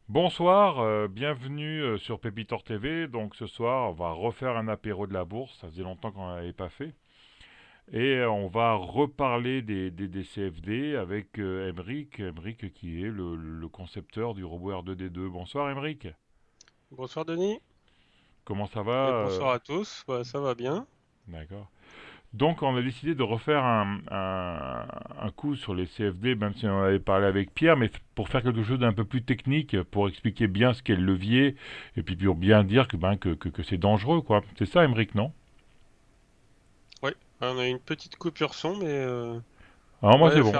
Bonsoir, bienvenue sur Pépitor TV. Donc ce soir, on va refaire un apéro de la bourse. Ça faisait longtemps qu'on n'en avait pas fait. Et on va reparler des CFD avec Emeric. Emeric qui est le concepteur du robot R2D2. Bonsoir Emeric. Bonsoir Denis Comment ça va et bonsoir à tous. Ça va bien. D'accord. Donc on a décidé de refaire un coup sur les CFD, même si on en avait parlé avec Pierre, mais pour faire quelque chose d'un peu plus technique, pour expliquer bien ce qu'est le levier, et puis pour bien dire que c'est dangereux, quoi. C'est ça, Emmerich, non? Oui, on a une petite coupure son, mais Alors moi c'est ouais, bon.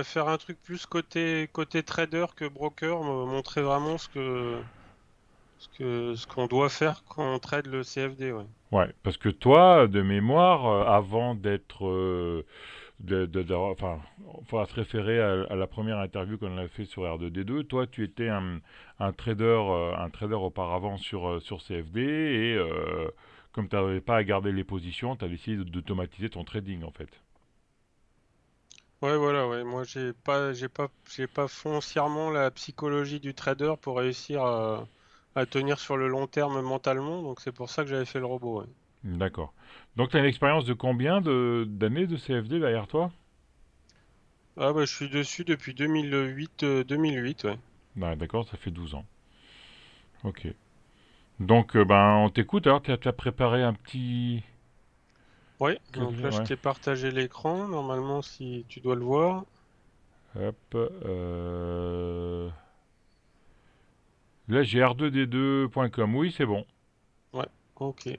faire un truc plus côté trader que broker, montrer vraiment ce qu'on doit faire quand on trade le CFD. Ouais. Ouais, parce que toi, de mémoire, avant d'être... enfin, on va se référer à la première interview qu'on a fait sur R2D2. Toi, tu étais un trader auparavant sur CFD et comme tu n'avais pas à garder les positions, tu as décidé d'automatiser ton trading en fait. Ouais, voilà, ouais. Moi, j'ai pas foncièrement la psychologie du trader pour réussir à tenir sur le long terme mentalement, donc c'est pour ça que j'avais fait le robot. Ouais. D'accord. Donc tu as une expérience de combien d'années de CFD derrière toi? Ah bah, je suis dessus depuis 2008, ouais. Ah, d'accord, ça fait 12 ans. Ok. Donc ben on t'écoute, alors tu as préparé un petit... Oui, donc là je Ouais. t'ai partagé l'écran, normalement si tu dois le voir. Hop. Là j'ai r2d2.com. Oui, c'est bon. Ouais, ok.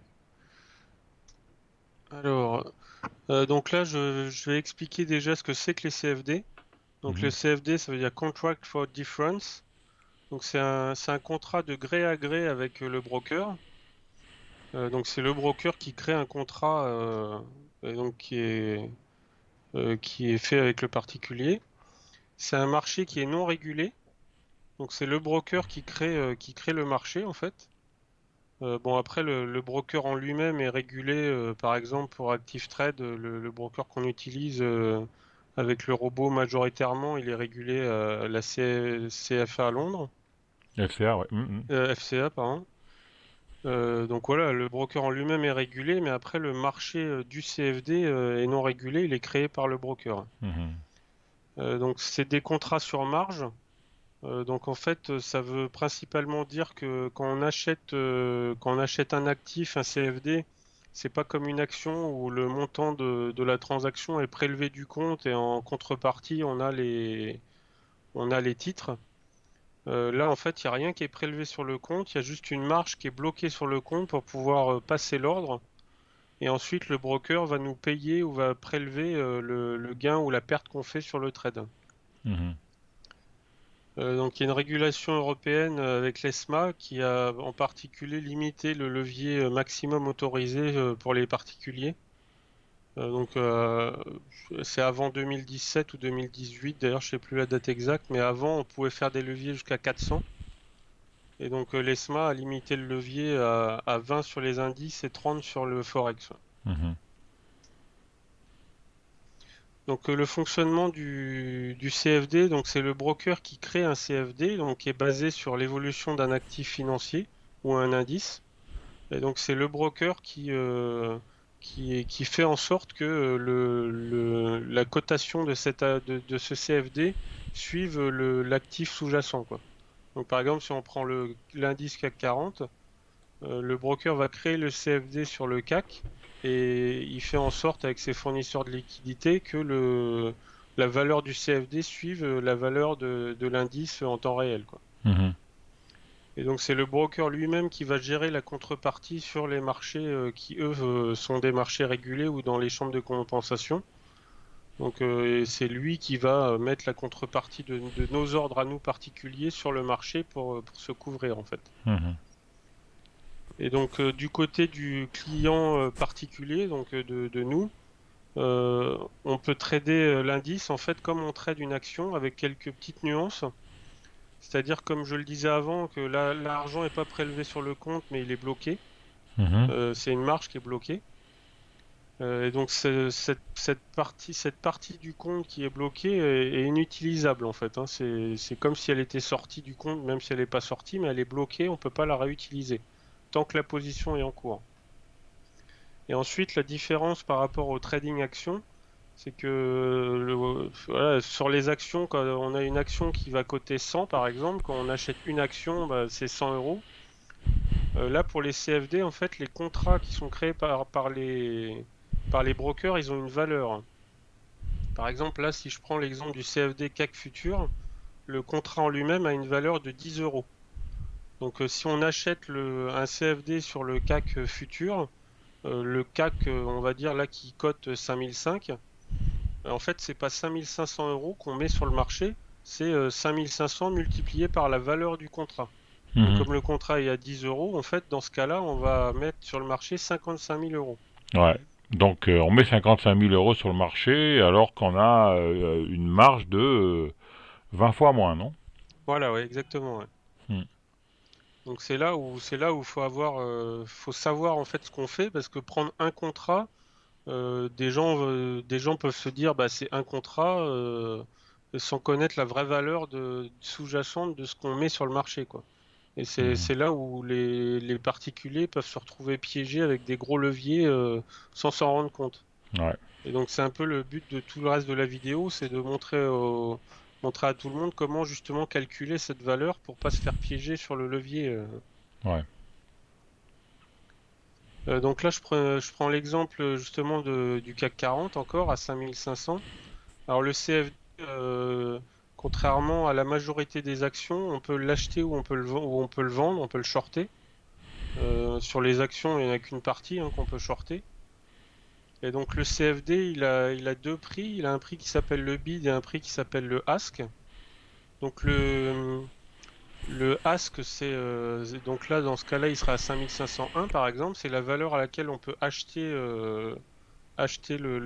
Alors, donc là je vais expliquer déjà ce que c'est que les CFD. Donc le Mhm. CFD ça veut dire Contract for Difference. Donc c'est un contrat de gré à gré avec le broker. Donc c'est le broker qui crée un contrat et donc qui est fait avec le particulier. C'est un marché qui est non régulé. Donc c'est le broker qui crée le marché en fait. Bon, après, le broker en lui-même est régulé, par exemple, pour ActiveTrade, le broker qu'on utilise avec le robot majoritairement, il est régulé à la CFA à Londres, FCA, ouais. Mhm. FCA, pardon. Donc voilà, le broker en lui-même est régulé, mais après, le marché du CFD est non régulé, il est créé par le broker. Mhm. Donc c'est des contrats sur marge. Donc en fait, ça veut principalement dire que quand on achète un actif, un CFD, c'est pas comme une action où le montant de la transaction est prélevé du compte et en contrepartie, on a les titres. Là, en fait, il n'y a rien qui est prélevé sur le compte, il y a juste une marge qui est bloquée sur le compte pour pouvoir passer l'ordre. Et ensuite, le broker va nous payer ou va prélever le gain ou la perte qu'on fait sur le trade. Mhm. Donc il y a une régulation européenne avec l'ESMA qui a en particulier limité le levier maximum autorisé pour les particuliers. Donc c'est avant 2017 ou 2018, d'ailleurs je sais plus la date exacte, mais avant on pouvait faire des leviers jusqu'à 400. Et donc l'ESMA a limité le levier à 20 sur les indices et 30 sur le Forex. Mhm. Donc le fonctionnement du CFD, donc c'est le broker qui crée un CFD, donc qui est basé sur l'évolution d'un actif financier ou un indice. Et donc c'est le broker qui fait en sorte que la cotation de ce CFD suive l'actif sous-jacent, quoi. Donc par exemple, si on prend l'indice CAC 40, le broker va créer le CFD sur le CAC et il fait en sorte avec ses fournisseurs de liquidité que la valeur du CFD suive la valeur de l'indice en temps réel, quoi. Mhm. Et donc c'est le broker lui-même qui va gérer la contrepartie sur les marchés qui, eux, sont des marchés régulés ou dans les chambres de compensation. Donc et c'est lui qui va mettre la contrepartie de nos ordres à nous particuliers sur le marché pour se couvrir en fait. Mhm. Et donc du côté du client particulier, donc de nous, on peut trader l'indice en fait comme on trade une action avec quelques petites nuances. C'est-à-dire comme je le disais avant que l'argent n'est pas prélevé sur le compte mais il est bloqué. Mhm. C'est une marge qui est bloquée. Et donc cette partie du compte qui est bloquée est inutilisable en fait, hein. C'est comme si elle était sortie du compte, même si elle n'est pas sortie, mais elle est bloquée, on ne peut pas la réutiliser tant que la position est en cours. Et ensuite, la différence par rapport au trading action, c'est que voilà, sur les actions, quand on a une action qui va coter 100 par exemple, quand on achète une action, bah, c'est 100 euros. Là, pour les CFD, en fait, les contrats qui sont créés par les brokers, ils ont une valeur. Par exemple, là, si je prends l'exemple du CFD CAC Futur, le contrat en lui-même a une valeur de 10 euros. Donc, si on achète un CFD sur le CAC Futur, le CAC, on va dire là, qui cote 5005, en fait, c'est pas 5500 euros qu'on met sur le marché, c'est 5500 multiplié par la valeur du contrat. Donc, Mhm. comme le contrat est à 10 euros, en fait, dans ce cas-là, on va mettre sur le marché 55 000 euros. Ouais. Donc on met 55 000 euros sur le marché alors qu'on a une marge de 20 fois moins, non? Voilà, ouais, exactement, ouais. Hmm. Donc c'est là où faut savoir en fait ce qu'on fait parce que prendre un contrat, des gens peuvent se dire bah c'est un contrat sans connaître la vraie valeur sous-jacente de ce qu'on met sur le marché, quoi. Et Mhm. c'est là où les particuliers peuvent se retrouver piégés avec des gros leviers sans s'en rendre compte. Ouais. Et donc c'est un peu le but de tout le reste de la vidéo, c'est de montrer à tout le monde comment justement calculer cette valeur pour pas se faire piéger sur le levier. Ouais. Donc là, je prends l'exemple justement du CAC 40 encore à 5500. Alors le CFD, contrairement à la majorité des actions, on peut l'acheter ou ou on peut le vendre, on peut le shorter. Sur les actions, il n'y en a qu'une partie hein, qu'on peut shorter. Et donc le CFD, il a deux prix. Il a un prix qui s'appelle le bid et un prix qui s'appelle le ask. Donc le ask, donc là dans ce cas-là, il sera à 5501 par exemple. C'est la valeur à laquelle on peut acheter le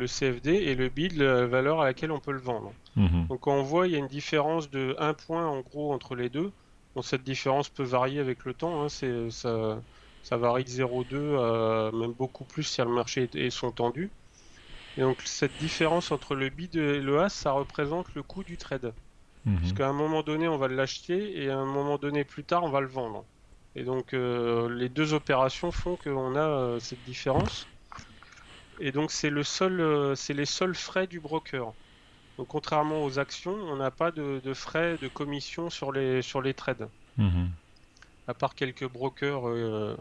CFD et le bid, la valeur à laquelle on peut le vendre. Mhm. Donc on voit, il y a une différence de 1 point en gros entre les deux. Bon, cette différence peut varier avec le temps, hein, ça varie de 0,2 à même beaucoup plus si le marché sont tendus. Et donc cette différence entre le bid et le as, ça représente le coût du trade. Mhm. Puisqu'à un moment donné, on va l'acheter et à un moment donné plus tard, on va le vendre. Et donc les deux opérations font qu'on a cette différence. Et donc c'est les seuls frais du broker. Donc contrairement aux actions, on n'a pas de frais de commission sur les trades. Mhm. À part quelques brokers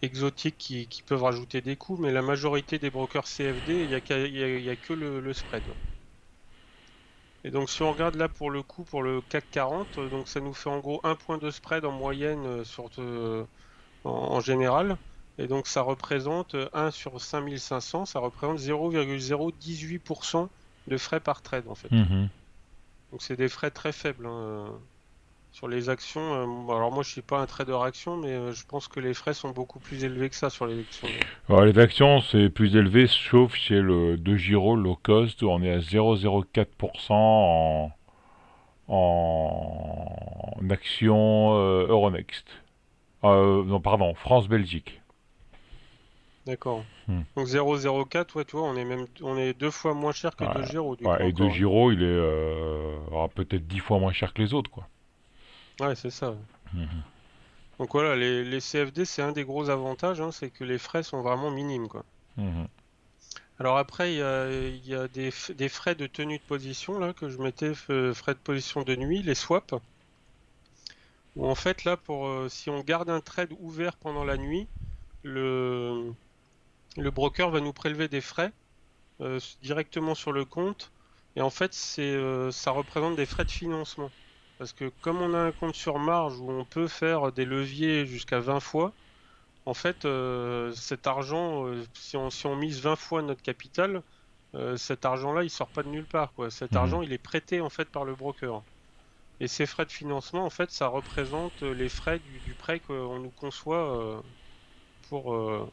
exotiques qui peuvent rajouter des coûts, mais la majorité des brokers CFD, il y a que le spread. Et donc si on regarde là pour le coup pour le CAC 40, donc ça nous fait en gros un point de spread en moyenne en général. Et donc ça représente 1 sur 5500, ça représente 0,018% de frais par trade en fait. Mhm. Donc c'est des frais très faibles hein, sur les actions. Alors moi je suis pas un trader action, mais je pense que les frais sont beaucoup plus élevés que ça sur les actions, ouais. Alors, les actions, c'est plus élevé, sauf chez le De Giro low cost, où on est à 0,04% en actions Euronext. Non, pardon, France-Belgique. D'accord. Hmm. Donc 0,04, ouais, tu vois, on est 2 fois moins cher que Ouais, 2 du coup ouais, et De encore, hein. Giro, il est peut-être 10 fois moins cher que les autres, quoi. Ouais, c'est ça, ouais. Mhm. Donc voilà, les CFD, c'est un des gros avantages, hein, c'est que les frais sont vraiment minimes, quoi. Mhm. Alors après, il y a des frais de tenue de position là que je mettais, frais de position de nuit, les swaps, où en fait là, si on garde un trade ouvert pendant la nuit, le, le broker va nous prélever des frais directement sur le compte. Et en fait, ça représente des frais de financement. Parce que comme on a un compte sur marge où on peut faire des leviers jusqu'à 20 fois, en fait, cet argent, si on mise 20 fois notre capital, cet argent-là, il sort pas de nulle part, quoi. Cet Mhm. argent, il est prêté en fait par le broker. Et ces frais de financement, en fait, ça représente les frais du prêt qu'on nous conçoit pour, euh,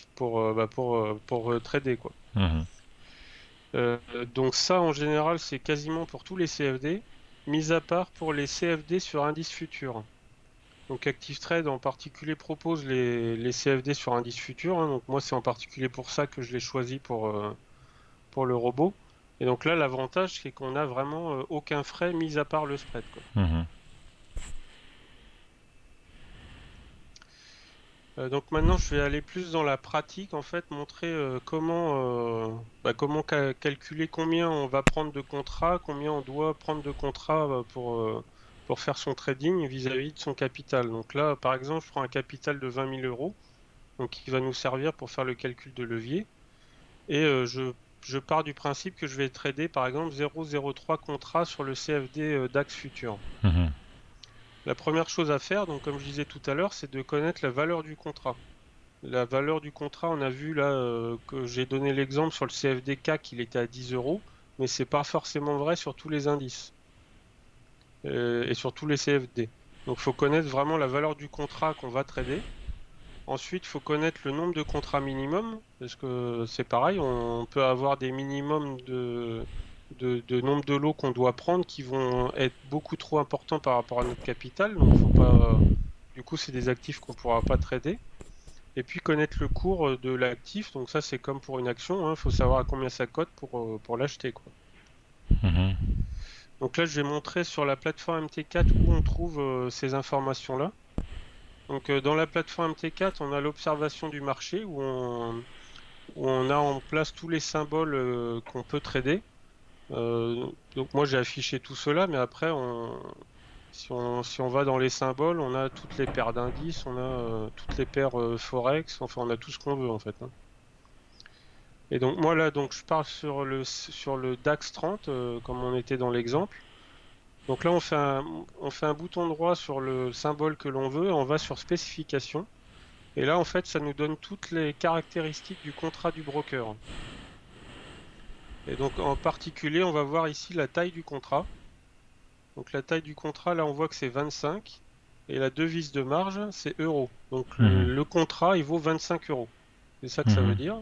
pour trader, quoi. Mhm. Euh, donc ça, en général, c'est quasiment pour tous les CFD, mis à part pour les CFD sur indice futur. Donc ActiveTrade en particulier propose les CFD sur indice futur, hein. Donc moi c'est en particulier pour ça que je l'ai choisi pour le robot. Et donc là l'avantage c'est qu'on n'a vraiment aucun frais mis à part le spread, quoi. Mhm. Donc maintenant je vais aller plus dans la pratique en fait, montrer comment calculer combien on va prendre de contrats, combien on doit prendre de contrats pour faire son trading vis-à-vis de son capital. Donc là par exemple je prends un capital de 20 000 euros, donc qui va nous servir pour faire le calcul de levier. Et je pars du principe que je vais trader par exemple 0,03 contrats sur le CFD DAX Futur. Mhm. La première chose à faire, donc comme je disais tout à l'heure, c'est de connaître la valeur du contrat. La valeur du contrat, on a vu là que j'ai donné l'exemple sur le CFD CAC, qu'il était à 10 euros, mais c'est pas forcément vrai sur tous les indices et sur tous les CFD. Donc il faut connaître vraiment la valeur du contrat qu'on va trader. Ensuite, il faut connaître le nombre de contrats minimum, parce que c'est pareil, on peut avoir des minimums de nombre de lots qu'on doit prendre qui vont être beaucoup trop importants par rapport à notre capital, donc faut pas, du coup, c'est des actifs qu'on ne pourra pas trader. Et puis connaître le cours de l'actif, donc ça c'est comme pour une action, il faut savoir à combien ça cote pour l'acheter, quoi. Mhm. Donc là, je vais montrer sur la plateforme MT4 où on trouve ces informations-là. Donc dans la plateforme MT4, on a l'observation du marché où on a en place tous les symboles qu'on peut trader. Donc moi j'ai affiché tout cela, mais après si on va dans les symboles, on a toutes les paires d'indices, on a toutes les paires Forex, enfin on a tout ce qu'on veut en fait, hein. Et donc moi là donc je pars sur le DAX 30 comme on était dans l'exemple. Donc là on fait un bouton droit sur le symbole que l'on veut, on va sur spécification. Et là, en fait, ça nous donne toutes les caractéristiques du contrat du broker. Et donc, en particulier, on va voir ici la taille du contrat. Donc, la taille du contrat, là, on voit que c'est 25. Et la devise de marge, c'est euros. Donc, Mhm. le contrat, il vaut 25 euros. C'est ça que ça veut Mhm. dire.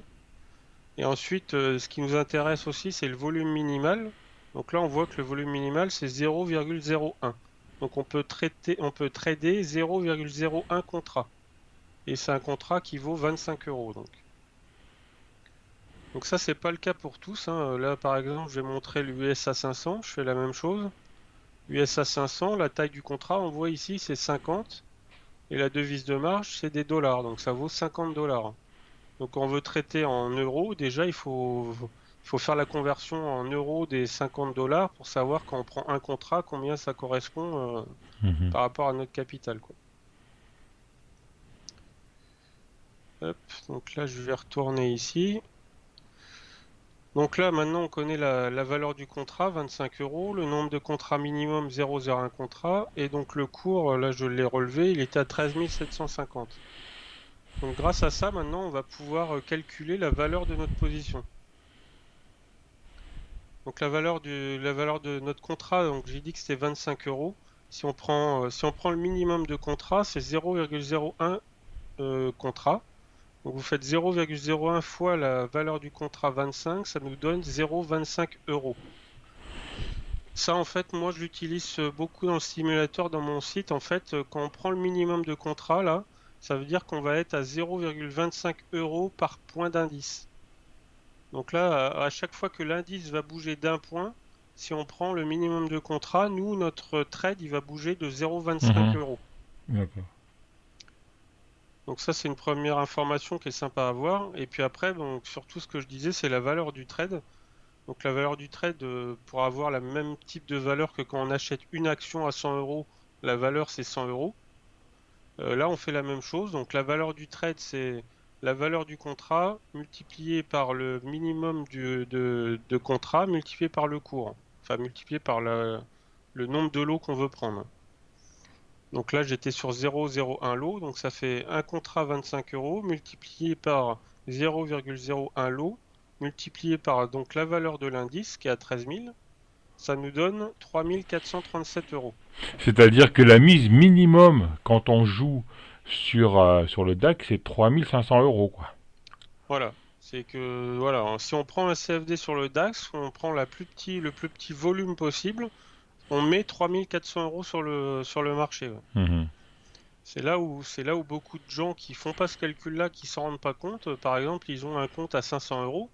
Et ensuite, ce qui nous intéresse aussi, c'est le volume minimal. Donc là, on voit que le volume minimal, c'est 0,01. Donc, on peut trader 0,01 contrat. Et c'est un contrat qui vaut 25 euros. Donc ça, c'est pas le cas pour tous, hein. Là, par exemple, je vais montrer l'USA 500. Je fais la même chose. USA 500, la taille du contrat, on voit ici, c'est 50. Et la devise de marge, c'est des dollars. Donc ça vaut 50 dollars. Donc on veut traiter en euros. Déjà, il faut faire la conversion en euros des 50 dollars pour savoir quand on prend un contrat, combien ça correspond Mhm. par rapport à notre capital, quoi. Hop, donc là, je vais retourner ici. Donc là, maintenant, on connaît la valeur du contrat, 25 euros, le nombre de contrats minimum, 0,01 contrat, et donc le cours, là, je l'ai relevé, il était à 13 750. Donc grâce à ça, maintenant, on va pouvoir calculer la valeur de notre position. Donc la valeur de notre contrat, donc j'ai dit que c'était 25 euros. Si on prend le minimum de contrat, c'est 0,01 contrat. Donc vous faites 0,01 fois la valeur du contrat 25, ça nous donne 0,25 euros. Ça, en fait, moi, je l'utilise beaucoup dans le simulateur, dans mon site. En fait, quand on prend le minimum de contrat, là, ça veut dire qu'on va être à 0,25 euros par point d'indice. Donc là, à chaque fois que l'indice va bouger d'un point, si on prend le minimum de contrat, nous, notre trade, il va bouger de 0,25 Mhm. euros. D'accord. Donc ça, c'est une première information qui est sympa à voir. Et puis après, donc, surtout ce que je disais, c'est la valeur du trade. Donc la valeur du trade, pour avoir le même type de valeur que quand on achète une action à 100 euros, la valeur c'est 100 euros. Là, on fait la même chose. Donc la valeur du trade, c'est la valeur du contrat multipliée par le minimum de contrat multiplié par le cours. Enfin, multiplié par le nombre de lots qu'on veut prendre. Donc là, j'étais sur 0,01 lot. Donc ça fait un contrat 25 euros multiplié par 0,01 lot multiplié par donc la valeur de l'indice qui est à 13 000, ça nous donne 3 437 euros. C'est-à-dire que la mise minimum quand on joue sur le DAC, c'est 3 500 euros, quoi. Voilà. C'est que, voilà, si on prend un CFD sur le DAX, on prend le plus petit volume possible, on met 3 400 euros sur le marché, ouais. Mhm. C'est là où beaucoup de gens qui font pas ce calcul-là, qui s'en rendent pas compte, par exemple, ils ont un compte à 500 euros,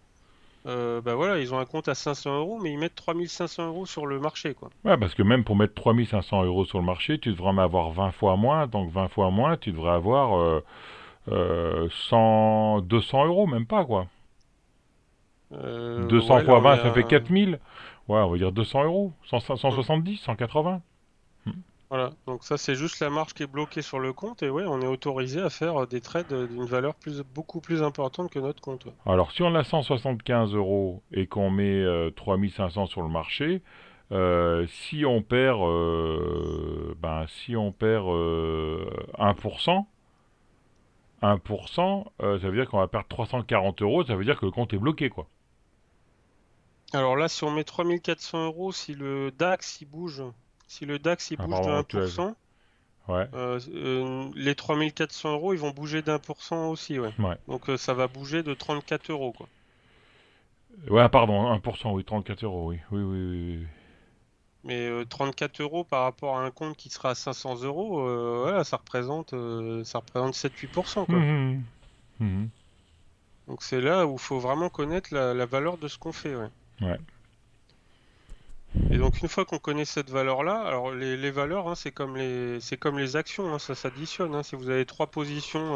bah voilà, ils ont un compte à 500 euros, mais ils mettent 3500 € sur le marché, quoi. Ouais, parce que même pour mettre 3 500 € sur le marché, tu devrais en avoir 20 fois moins. Donc 20 fois moins, tu devrais avoir 100, 200 €, même pas quoi. 200 Ouais, là fois on est 20, ça fait à... 4000. Ouais, on va dire 200 €. 100, Hmm. 170, 180. Hmm. Voilà, donc ça c'est juste la marge qui est bloquée sur le compte, et ouais, on est autorisé à faire des trades d'une valeur beaucoup plus importante que notre compte. Ouais. Alors, si on a 175 € et qu'on met 3500 sur le marché, si on perd 1%, 1%, ça veut dire qu'on va perdre 340 €, ça veut dire que le compte est bloqué, quoi. Alors là, si on met 3400 €, si le DAX il Ah, bouge de pardon, 1%, ouais, les 3400 € ils vont bouger d'1% aussi, ouais. ouais. Donc ça va bouger de 34 euros, quoi. Ouais, pardon, 1%, oui, 34 €, oui. Oui, oui, oui, oui. Mais 34 € par rapport à un compte qui sera à 500 euros, voilà, ça représente 7-8%, quoi. Mhm, mhm, Donc c'est là où il faut vraiment connaître la valeur de ce qu'on fait, ouais. ouais. Et donc une fois qu'on connaît cette valeur-là, alors les valeurs, hein, c'est comme les actions, hein, ça s'additionne, hein. Si vous avez trois positions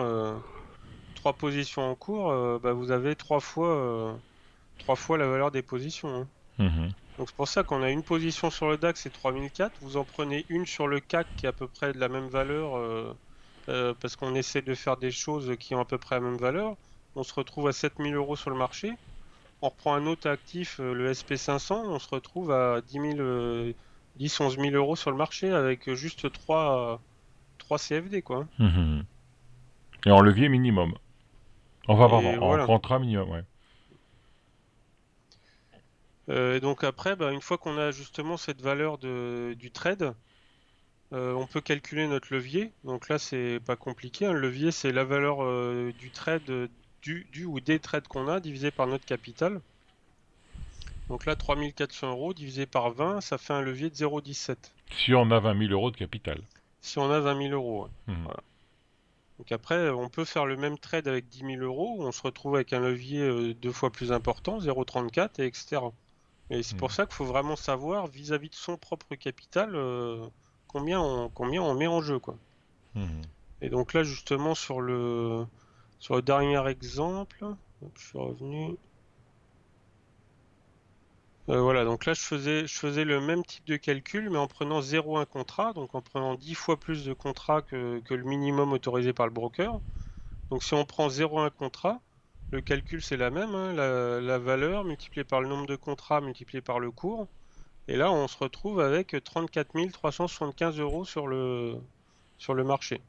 en cours, bah, vous avez trois fois la valeur des positions, hein. Mhm, Donc c'est pour ça qu'on a une position sur le DAX, c'est 3004. Vous en prenez une sur le CAC qui est à peu près de la même valeur, parce qu'on essaie de faire des choses qui ont à peu près la même valeur. On se retrouve à 7000 € sur le marché. On reprend un autre actif, le SP500, on se retrouve à 11 000 € sur le marché avec juste 3 CFD, quoi. mhm. Et en levier minimum. Enfin, pardon, Et en voilà. contrat minimum, ouais. Et donc après, bah, une fois qu'on a justement cette valeur du trade, on peut calculer notre levier. Donc là, c'est pas compliqué, hein. Le levier, c'est la valeur du trade, du ou des trades qu'on a divisé par notre capital. Donc là, 3400 € divisé par 20, ça fait un levier de 0,17. Si on a 20 000 € de capital. Si on a 20 000 euros, ouais. Mhm, Voilà. Donc après, on peut faire le même trade avec 10 000 euros. On se retrouve avec un levier deux fois plus important, 0,34, et etc. Et c'est pour mhm, ça qu'il faut vraiment savoir vis-à-vis de son propre capital combien on met en jeu, quoi. mhm. Et donc là, justement, sur le dernier exemple, hop, je suis revenu. Voilà, donc là, je faisais le même type de calcul, mais en prenant 0,1 contrat, donc en prenant 10 fois plus de contrats que le minimum autorisé par le broker. Donc si on prend 0,1 contrat, le calcul c'est la même, hein, la valeur multipliée par le nombre de contrats multiplié par le cours. Et là, on se retrouve avec 34 375 € sur le marché.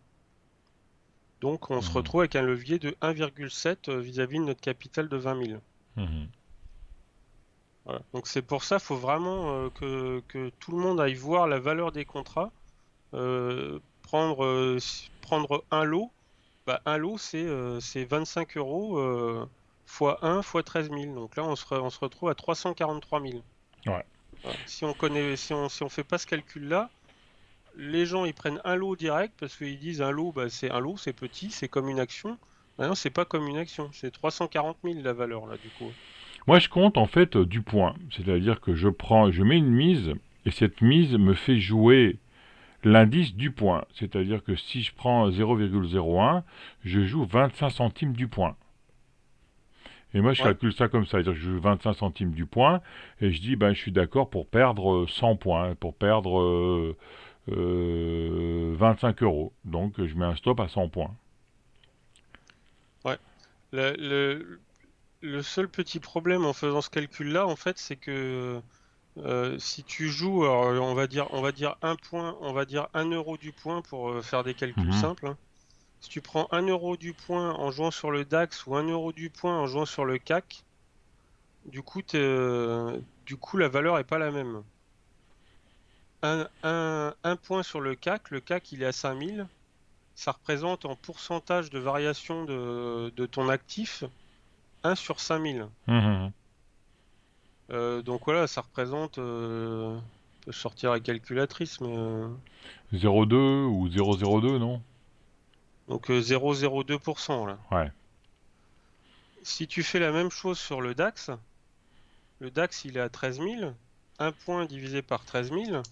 Donc on se Mhm, retrouve avec un levier de 1,7 vis-à-vis de notre capital de 20 000. mhm, Voilà. Donc c'est pour ça, il faut vraiment que tout le monde aille voir la valeur des contrats. Prendre un lot, bah, un lot c'est 25 € fois 1 fois 13 000. Donc là, on se retrouve à 343 000. ouais. Voilà. Si on fait pas ce calcul-là, les gens ils prennent un lot direct parce qu'ils disent un lot, bah, c'est un lot, c'est petit, c'est comme une action. Ah non, c'est pas comme une action, c'est 340 000 la valeur là du coup. Moi, je compte en fait du point. C'est-à-dire que je mets une mise, et cette mise me fait jouer l'indice du point. C'est-à-dire que si je prends 0,01, je joue 25 centimes du point. Et moi, je Ouais, calcule ça comme ça. C'est-à-dire que je joue 25 centimes du point, et je dis, ben, je suis d'accord pour perdre 100 points, pour perdre 25 €. Donc, je mets un stop à 100 points. ouais. Le, le, le seul petit problème en faisant ce calcul-là, en fait, c'est que si tu joues, alors, on va dire un point, on va dire 1 € du point pour faire des calculs Mhm. simples, hein. Si tu prends 1 € du point en jouant sur le DAX ou 1 € du point en jouant sur le CAC, du coup la valeur est pas la même. Un point sur le CAC il est à 5000, ça représente en pourcentage de variation de ton actif 1 sur 5000. Mhm. Donc voilà, ça représente, je peux sortir la calculatrice, mais 0,2 ou 0,02, non? Donc 0,02% là. Ouais. Si tu fais la même chose sur le DAX il est à 13 000, un point divisé par 13 000,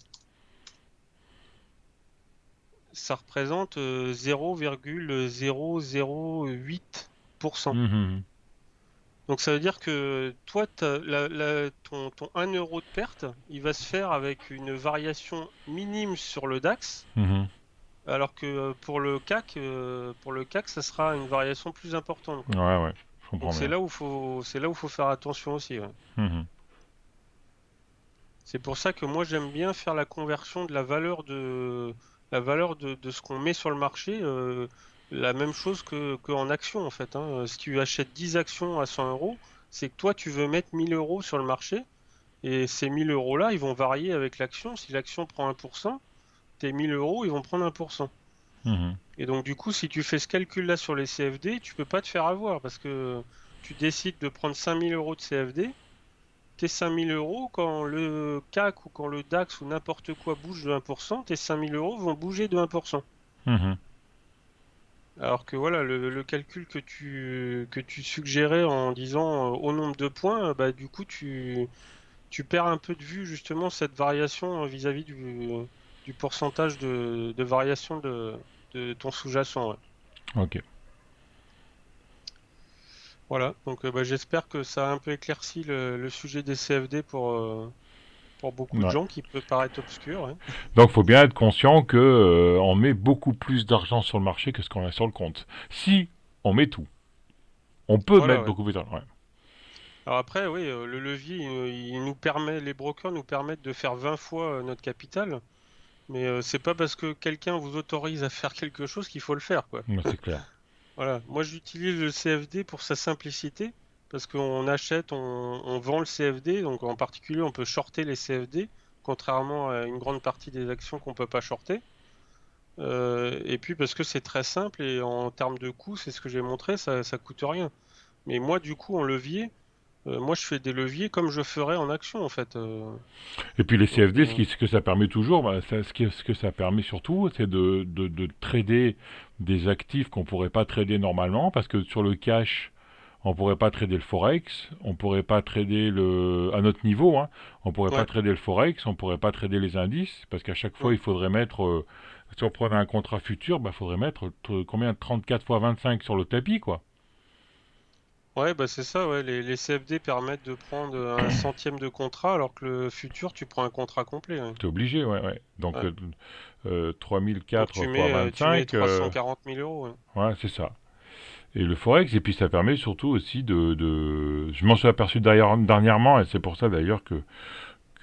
ça représente 0,008%. Mhm. Donc ça veut dire que toi, ton 1 euro de perte, il va se faire avec une variation minime sur le DAX, Mhm. alors que pour le CAC, ça sera une variation plus importante, quoi. Ouais, ouais, je Donc comprends bien. c'est là où faut faire attention aussi, ouais. Mhm. C'est pour ça que moi j'aime bien faire la conversion de la valeur de ce qu'on met sur le marché, la même chose que en actions en fait, hein. Si tu achètes 10 actions à 100 euros, c'est que toi tu veux mettre 1000 euros sur le marché et ces 1000 euros là ils vont varier avec l'action. Si l'action prend 1%, tes 1000 euros ils vont prendre 1%. Mhm. Et donc du coup si tu fais ce calcul là sur les CFD, tu peux pas te faire avoir parce que tu décides de prendre 5000 euros de CFD. Tes 5000 euros, quand le CAC ou quand le DAX ou n'importe quoi bouge de 1%, tes 5000 euros vont bouger de 1%. Mhm. Alors que voilà, le calcul que tu suggérais en disant au nombre de points, bah, du coup, tu perds un peu de vue justement cette variation vis-à-vis du pourcentage de variation de ton sous-jacent. Ouais. Ok. Voilà, donc bah, j'espère que ça a un peu éclairci le sujet des CFD pour beaucoup de Ouais. gens qui peut paraître obscur. Ouais. Donc, il faut bien être conscient que on met beaucoup plus d'argent sur le marché que ce qu'on a sur le compte. Si on met tout, on peut Voilà, mettre ouais. beaucoup plus d'argent. Ouais. Alors après, oui, le levier, il nous permet, les brokers nous permettent de faire 20 fois notre capital, mais c'est pas parce que quelqu'un vous autorise à faire quelque chose qu'il faut le faire, quoi. Ouais, c'est clair. Voilà. Moi, j'utilise le CFD pour sa simplicité, parce qu'on achète, on vend le CFD, donc en particulier, on peut shorter les CFD, contrairement à une grande partie des actions qu'on peut pas shorter. Et puis parce que c'est très simple et en termes de coût, c'est ce que j'ai montré, ça coûte rien. Mais moi, du coup, en levier, moi, je fais des leviers comme je ferais en action, en fait. Et puis les Donc, CFD, ce que ça permet toujours, bah, ce que ça permet surtout, c'est de trader des actifs qu'on pourrait pas trader normalement, parce que sur le cash, on pourrait pas trader le forex, on pourrait pas trader à notre niveau, hein, on pourrait pas ouais. trader le forex, on pourrait pas trader les indices, parce qu'à chaque fois Mm. il faudrait mettre, si on prenait un contrat futur, bah faudrait mettre combien 34 fois 25 sur le tapis, quoi. Ouais, bah c'est ça, ouais. Les CFD permettent de prendre un centième de contrat, alors que le futur, tu prends un contrat complet, ouais. T'es obligé, ouais, ouais. Donc Ouais. Donc 3004 tu fois mets, tu mets 25, 340 000 euros, ouais. ouais, c'est ça. Et le forex, et puis ça permet surtout aussi je m'en suis aperçu d'ailleurs dernièrement, et c'est pour ça d'ailleurs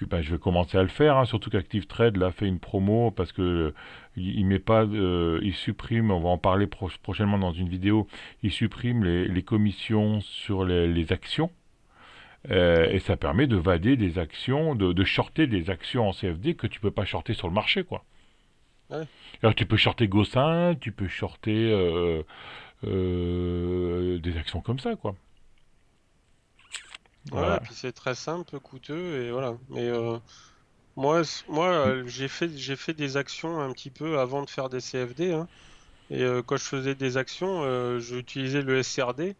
ben, je vais commencer à le faire, hein, surtout qu'Active Trade là fait une promo parce que il met pas, il supprime, on va en parler prochainement dans une vidéo, il supprime les commissions sur les actions, Ouais. et ça permet de vader des actions, de shorter des actions en CFD que tu peux pas shorter sur le marché, quoi. Ouais. Alors tu peux shorter Gossin, tu peux shorter des actions comme ça, quoi. Ouais, et Voilà. puis c'est très simple, peu coûteux, et voilà. Mais moi, j'ai fait des actions un petit peu avant de faire des CFD, hein. Et quand je faisais des actions, j'utilisais le SRD.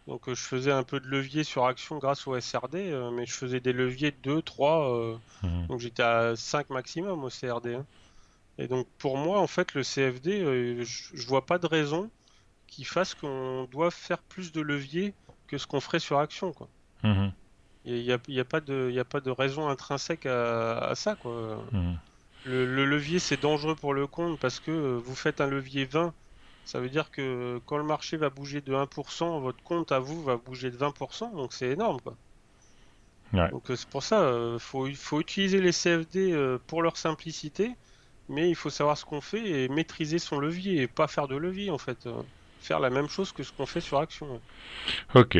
Donc je faisais un peu de levier sur action grâce au SRD, mais je faisais des leviers de 2, 3, Mhm. donc j'étais à 5 maximum au CRD, hein. Et donc pour moi, en fait, le CFD, je vois pas de raison qui fasse qu'on doive faire plus de levier que ce qu'on ferait sur action, quoi. Mhm. Il y a pas de raison intrinsèque à ça, quoi. Mhm. Le levier, c'est dangereux pour le compte parce que vous faites un levier 20. Ça veut dire que quand le marché va bouger de 1%, votre compte à vous va bouger de 20%, donc c'est énorme, quoi. Ouais. Donc c'est pour ça, faut utiliser les CFD pour leur simplicité, mais il faut savoir ce qu'on fait et maîtriser son levier et pas faire de levier en fait. Faire la même chose que ce qu'on fait sur action, ouais. Ok.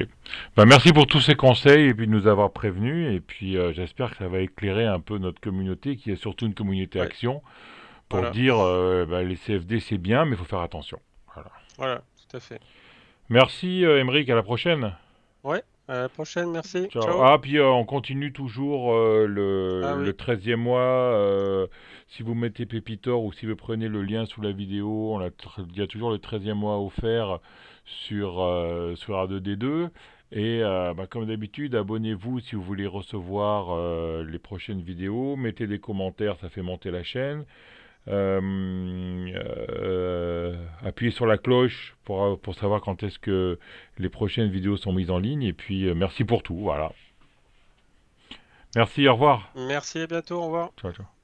Bah, merci pour tous ces conseils et puis de nous avoir prévenus. Et puis j'espère que ça va éclairer un peu notre communauté, qui est surtout une communauté Ouais, action, pour voilà, dire bah, les CFD c'est bien, mais il faut faire attention. Voilà. voilà, tout à fait. Merci Émeric, à la prochaine. Ouais, à la prochaine, merci. Ciao. Ciao. Ah, puis on continue toujours Ah le oui, 13e mois Si vous mettez Pépitor ou si vous prenez le lien sous la vidéo, il y a toujours le 13e mois offert sur R2D2. Et comme d'habitude, abonnez-vous si vous voulez recevoir les prochaines vidéos. Mettez des commentaires, ça fait monter la chaîne. Appuyez sur la cloche pour savoir quand est-ce que les prochaines vidéos sont mises en ligne. Et puis, merci pour tout. Voilà. Merci, au revoir. Merci, à bientôt, au revoir. Ciao, ciao.